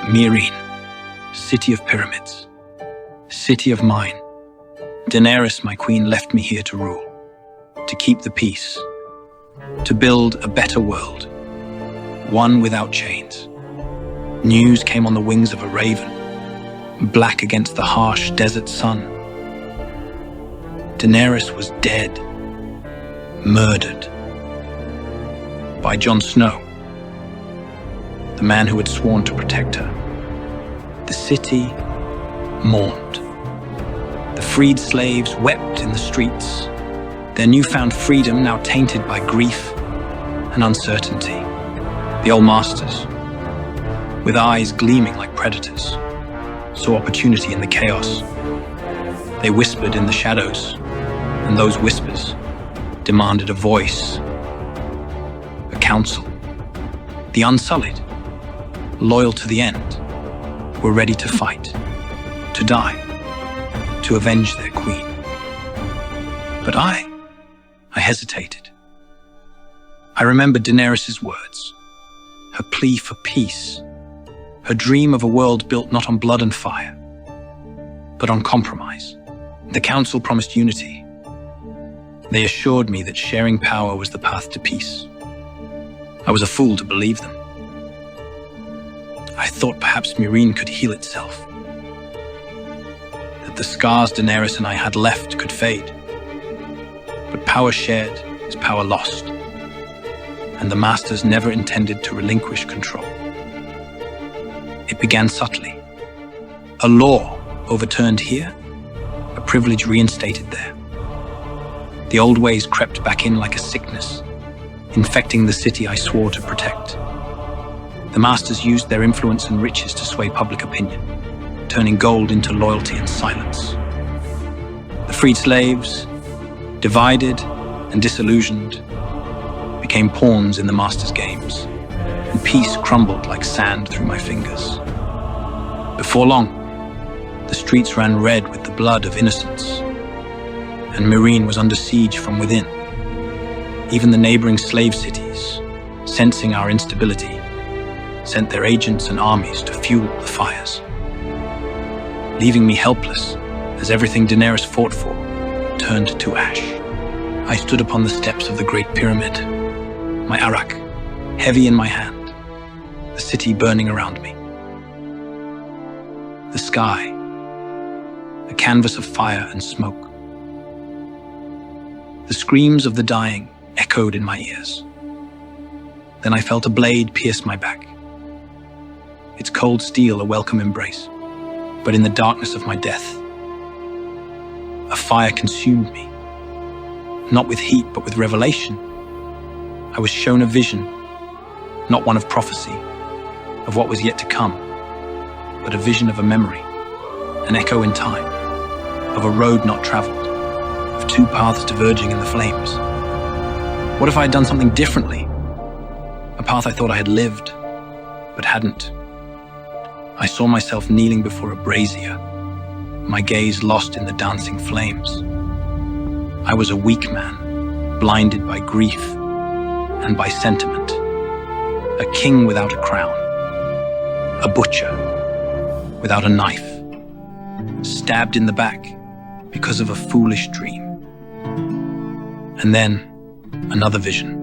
Meereen, city of pyramids, city of mine. Daenerys, my queen, left me here to rule, to keep the peace, to build a better world, one without chains. News came on the wings of a raven, black against the harsh desert sun. Daenerys was dead, murdered by Jon Snow, the man who had sworn to protect her. The city mourned. The freed slaves wept in the streets, their newfound freedom now tainted by grief and uncertainty. The old masters, with eyes gleaming like predators, saw opportunity in the chaos. They whispered in the shadows, and those whispers demanded a voice, a council. The unsullied, loyal to the end, were ready to fight, to die, to avenge their queen. But I hesitated. I remembered Daenerys' words, her plea for peace, her dream of a world built not on blood and fire, but on compromise. The council promised unity. They assured me that sharing power was the path to peace. I was a fool to believe them. I thought perhaps Meereen could heal itself, that the scars Daenerys and I had left could fade. But power shared is power lost, and the masters never intended to relinquish control. It began subtly. A law overturned here, a privilege reinstated there. The old ways crept back in like a sickness, infecting the city I swore to protect. The masters used their influence and riches to sway public opinion, turning gold into loyalty and silence. The freed slaves, divided and disillusioned, became pawns in the masters' games, and peace crumbled like sand through my fingers. Before long, the streets ran red with the blood of innocents, and Meereen was under siege from within. Even the neighboring slave cities, sensing our instability, sent their agents and armies to fuel the fires. Leaving me helpless as everything Daenerys fought for turned to ash. I stood upon the steps of the Great Pyramid, my arak heavy in my hand, the city burning around me. The sky, a canvas of fire and smoke. The screams of the dying echoed in my ears. Then I felt a blade pierce my back, its cold steel a welcome embrace. But in the darkness of my death, a fire consumed me, not with heat but with revelation. I was shown a vision, not one of prophecy, of what was yet to come, but a vision of a memory, an echo in time, of a road not traveled, of two paths diverging in the flames. What if I had done something differently? A path I thought I had lived, but hadn't. I saw myself kneeling before a brazier, my gaze lost in the dancing flames. I was a weak man, blinded by grief and by sentiment, a king without a crown, a butcher without a knife, stabbed in the back because of a foolish dream. And then, another vision.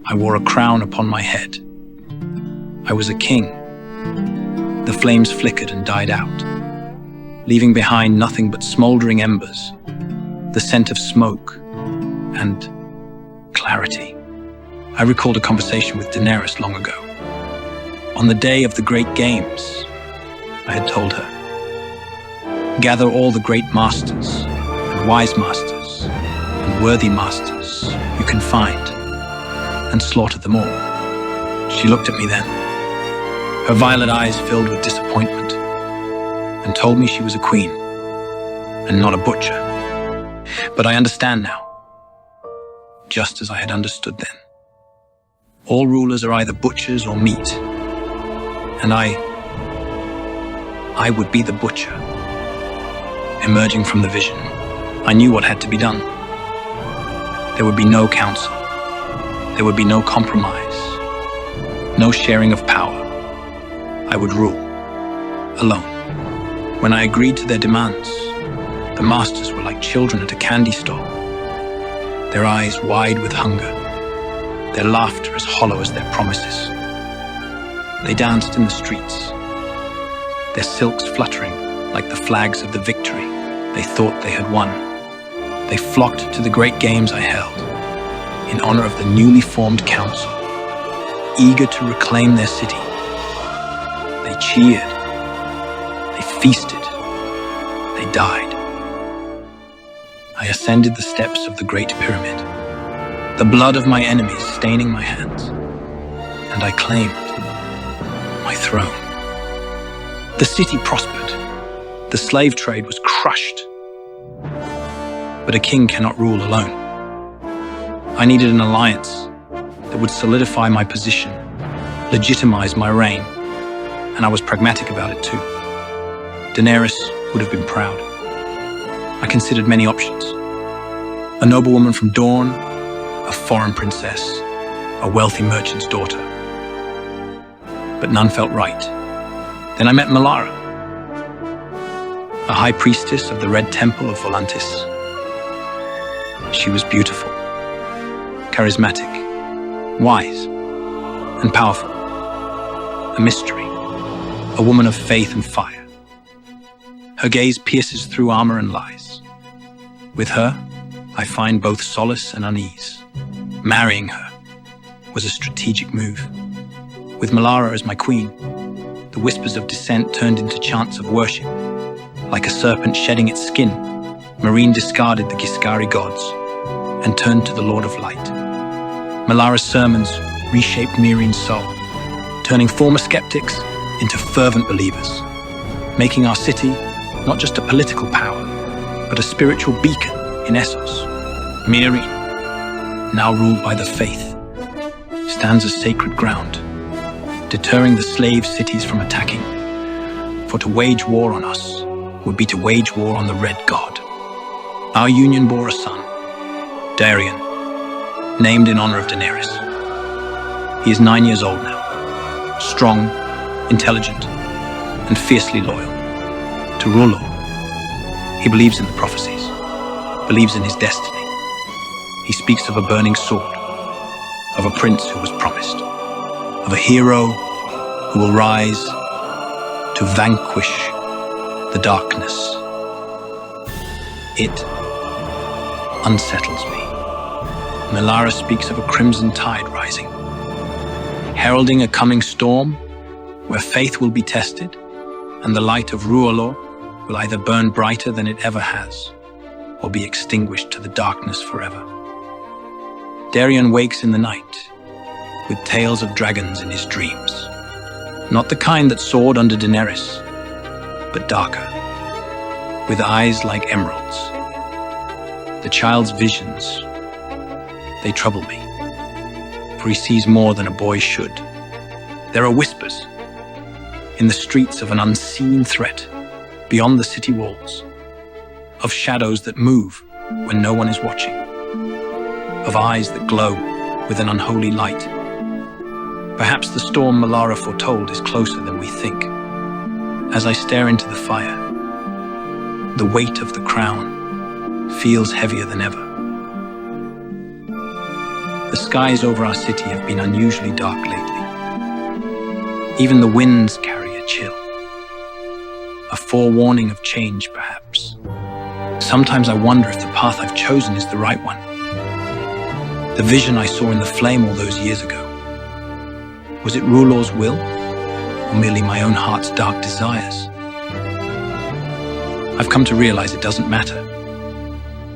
I wore a crown upon my head. I was a king. The flames flickered and died out, leaving behind nothing but smoldering embers, the scent of smoke, and clarity. I recalled a conversation with Daenerys long ago. On the day of the great games, I had told her, gather all the great masters, and wise masters, and worthy masters you can find, and slaughter them all. She looked at me then, her violet eyes filled with disappointment, and told me she was a queen, and not a butcher. But I understand now, just as I had understood then. All rulers are either butchers or meat, and I would be the butcher. Emerging from the vision, I knew what had to be done. There would be no council. There would be no compromise, no sharing of power. I would rule, alone. When I agreed to their demands, the masters were like children at a candy store, their eyes wide with hunger, their laughter as hollow as their promises. They danced in the streets, their silks fluttering like the flags of the victory they thought they had won. They flocked to the great games I held, in honor of the newly formed council, eager to reclaim their city. They cheered, they feasted, they died. I ascended the steps of the Great Pyramid, the blood of my enemies staining my hands, and I claimed my throne. The city prospered, the slave trade was crushed, but a king cannot rule alone. I needed an alliance that would solidify my position, legitimize my reign, and I was pragmatic about it too. Daenerys would have been proud. I considered many options. A noblewoman from Dawn, a foreign princess, a wealthy merchant's daughter. But none felt right. Then I met Melara, a high priestess of the Red Temple of Volantis. She was beautiful, charismatic, wise, and powerful. A mystery, a woman of faith and fire. Her gaze pierces through armor and lies. With her, I find both solace and unease. Marrying her was a strategic move. With Melara as my queen, the whispers of dissent turned into chants of worship. Like a serpent shedding its skin, Meereen discarded the Giscari gods and turned to the Lord of Light. Melara's sermons reshaped Meereen's soul, turning former skeptics into fervent believers, making our city not just a political power, but a spiritual beacon in Essos. Meereen, now ruled by the faith, stands as sacred ground, deterring the slave cities from attacking. For to wage war on us would be to wage war on the Red God. Our union bore a son, Daario, named in honor of Daenerys. He is 9 years old now, strong, intelligent, and fiercely loyal. To R'hllor, he believes in the prophecies, believes in his destiny. He speaks of a burning sword, of a prince who was promised, of a hero who will rise to vanquish the darkness. It unsettles me. Melara speaks of a crimson tide rising, heralding a coming storm where faith will be tested and the light of R'hllor will either burn brighter than it ever has or be extinguished to the darkness forever. Daario wakes in the night with tales of dragons in his dreams, not the kind that soared under Daenerys, but darker, with eyes like emeralds. The child's visions, they trouble me, for he sees more than a boy should. There are whispers in the streets of an unseen threat beyond the city walls, of shadows that move when no one is watching, of eyes that glow with an unholy light. Perhaps the storm Melara foretold is closer than we think. As I stare into the fire, the weight of the crown feels heavier than ever. The skies over our city have been unusually dark lately. Even the winds carry a chill, a forewarning of change, perhaps. Sometimes I wonder if the path I've chosen is the right one. The vision I saw in the flame all those years ago, was it R'hllor's will, or merely my own heart's dark desires? I've come to realize it doesn't matter.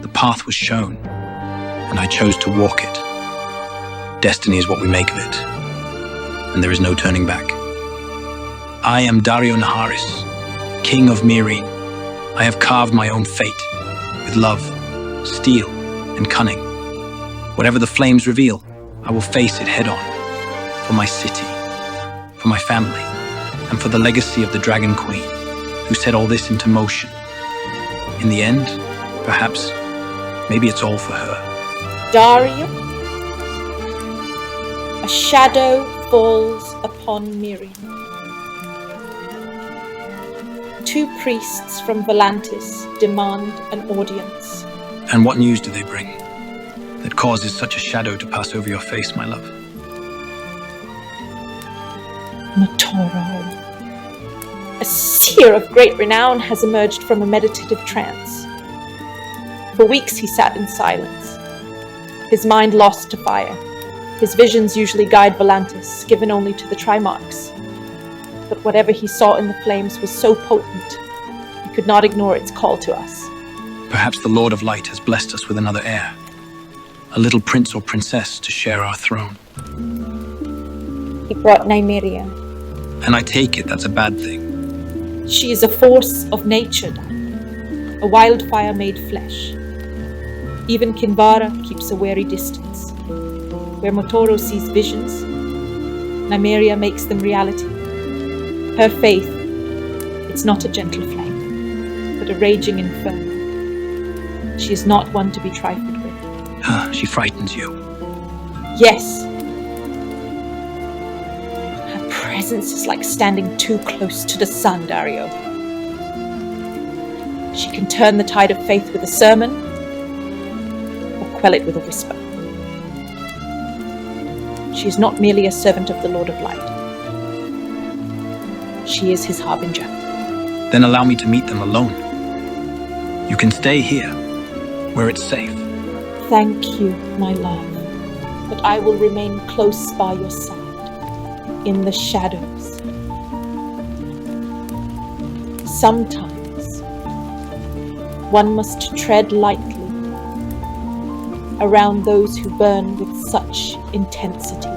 The path was shown, and I chose to walk it. Destiny is what we make of it, and there is no turning back. I am Daario Naharis, King of Meereen. I have carved my own fate, with love, steel, and cunning. Whatever the flames reveal, I will face it head on, for my city, for my family, and for the legacy of the Dragon Queen, who set all this into motion. In the end, perhaps, maybe it's all for her. Daario. A shadow falls upon Meereen. 2 priests from Volantis demand an audience. And what news do they bring that causes such a shadow to pass over your face, my love? Motoro. A seer of great renown has emerged from a meditative trance. For weeks he sat in silence, his mind lost to fire. His visions usually guide Volantis, given only to the Trimarchs. But whatever he saw in the flames was so potent, he could not ignore its call to us. Perhaps the Lord of Light has blessed us with another heir, a little prince or princess to share our throne. He brought Nymeria. And I take it that's a bad thing. She is a force of nature, a wildfire made flesh. Even Kinvara keeps a wary distance. Where Motoro sees visions, Nymeria makes them reality. Her faith, it's not a gentle flame, but a raging inferno. She is not one to be trifled with. She frightens you. Yes. Her presence is like standing too close to the sun, Daario. She can turn the tide of faith with a sermon, or quell it with a whisper. She is not merely a servant of the Lord of Light. She is his harbinger. Then allow me to meet them alone. You can stay here, where it's safe. Thank you, my love, but I will remain close by your side, in the shadows. Sometimes, one must tread lightly around those who burn with such intensity.